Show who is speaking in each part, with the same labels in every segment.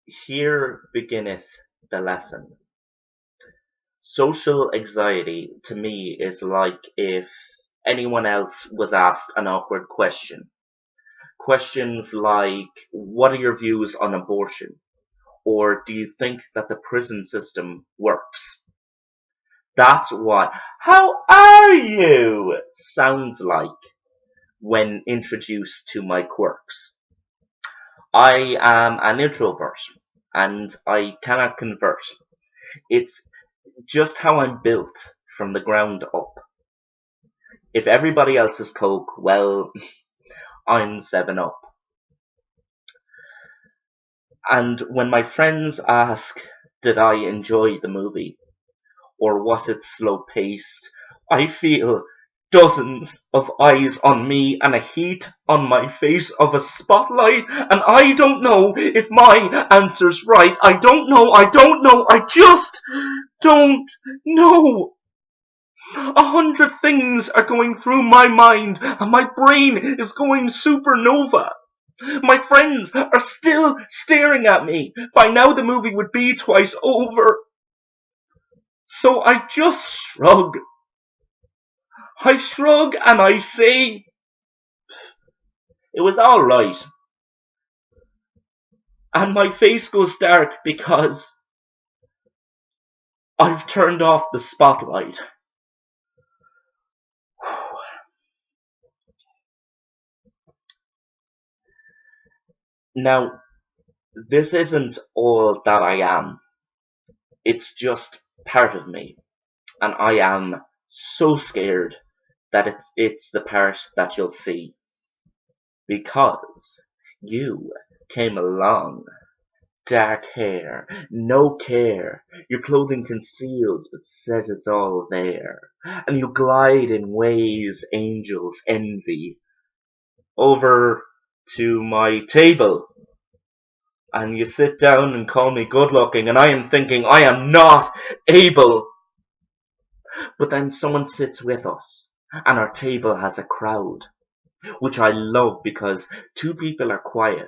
Speaker 1: Here beginneth the lesson. Social anxiety to me is like if anyone else was asked an awkward question. Questions like, what are your views on abortion? Or do you think that the prison system works? That's what how are you sounds like when introduced to my quirks. I am an introvert and I cannot convert. It's just how I'm built from the ground up. If everybody else is Coke, well, I'm 7 Up. And when my friends ask, did I enjoy the movie? Or was it slow paced? I feel dozens of eyes on me and a heat on my face of a spotlight, and I don't know if my answer's right. I don't know, I just don't know. 100 things are going through my mind, and my brain is going supernova. My friends are still staring at me. By now the movie would be twice over. So I just shrug. I shrug and I say, it was alright. And my face goes dark because I've turned off the spotlight. Now, this isn't all that I am. It's just part of me. And I am so scared that it's the part that you'll see. Because you came along. Dark hair, no care. Your clothing conceals but says it's all there. And you glide in ways angels envy. Over to my table. And you sit down and call me good looking, and I am thinking I am not able. But then someone sits with us, and our table has a crowd, which I love because 2 people are quiet,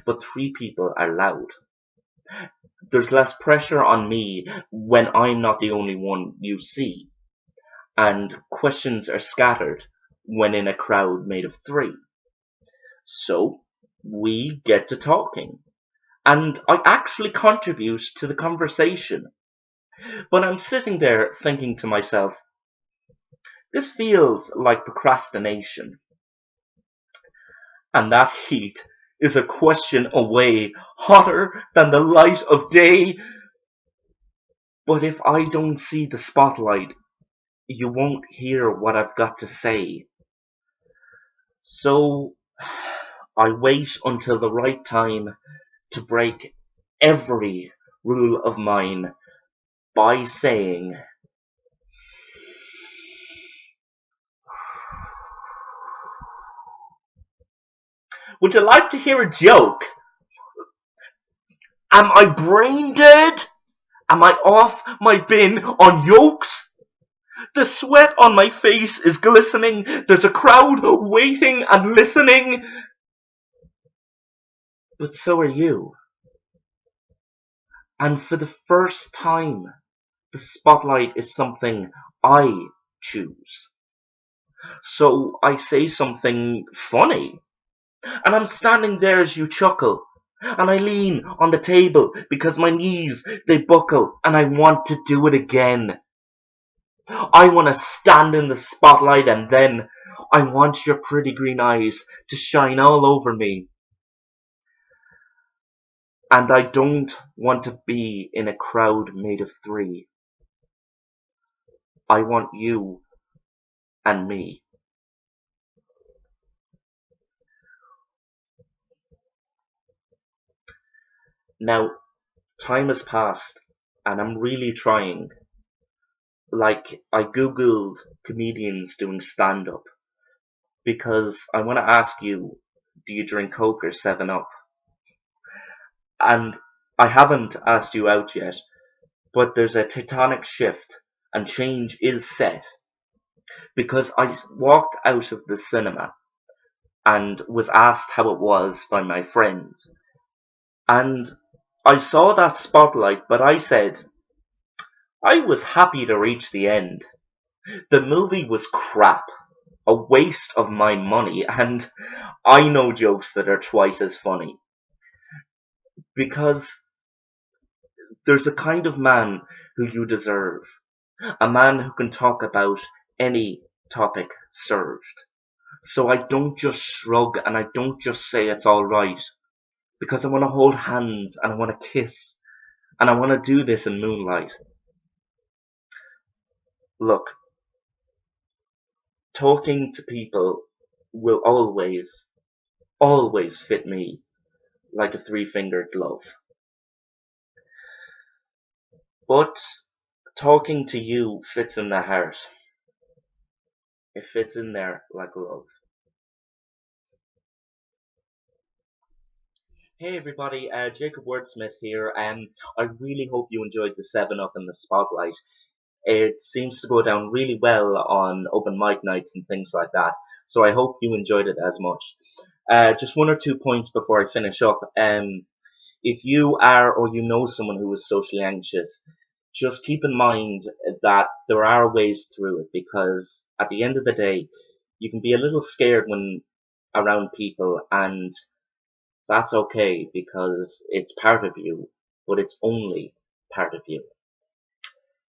Speaker 1: but 3 people are loud. There's less pressure on me when I'm not the only one you see, and questions are scattered when in a crowd made of 3. So we get to talking, and I actually contribute to the conversation. But I'm sitting there thinking to myself, this feels like procrastination. And that heat is a question away, hotter than the light of day. But if I don't see the spotlight, you won't hear what I've got to say. So I wait until the right time to break every rule of mine by saying, would you like to hear a joke? Am I brain dead? Am I off my bin on yolks? The sweat on my face is glistening. There's a crowd waiting and listening. But so are you. And for the first time, the spotlight is something I choose. So I say something funny. And I'm standing there as you chuckle. And I lean on the table because my knees, they buckle. And I want to do it again. I want to stand in the spotlight, and then I want your pretty green eyes to shine all over me. And I don't want to be in a crowd made of 3. I want you and me. Now, time has passed, and I'm really trying. Like, I googled comedians doing stand-up because I want to ask you, do you drink Coke or 7 Up? And I haven't asked you out yet, but there's a tectonic shift and change is set because I walked out of the cinema and was asked how it was by my friends, and I saw that spotlight, but I said, I was happy to reach the end. The movie was crap, a waste of my money, and I know jokes that are twice as funny. Because there's a kind of man who you deserve. A man who can talk about any topic served. So I don't just shrug and I don't just say it's alright. Because I want to hold hands and I want to kiss and I want to do this in moonlight. Look, talking to people will always fit me like a three-fingered glove. But talking to you fits in the heart. It fits in there like love. Hey everybody, Jacob Wordsmith here. I really hope you enjoyed the 7 Up in the Spotlight. It seems to go down really well on open mic nights and things like that, so I hope you enjoyed it as much. Just one or two points before I finish up. If you are or you know someone who is socially anxious, just keep in mind that there are ways through it, because at the end of the day, you can be a little scared when around people, and that's okay because it's part of you, but it's only part of you.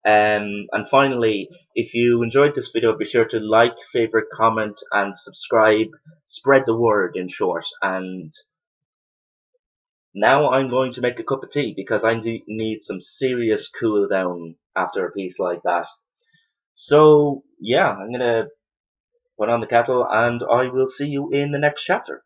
Speaker 1: And finally, if you enjoyed this video, be sure to like, favorite, comment, and subscribe. Spread the word, in short. And now I'm going to make a cup of tea because I need some serious cool down after a piece like that. So, yeah, I'm going to put on the kettle and I will see you in the next chapter.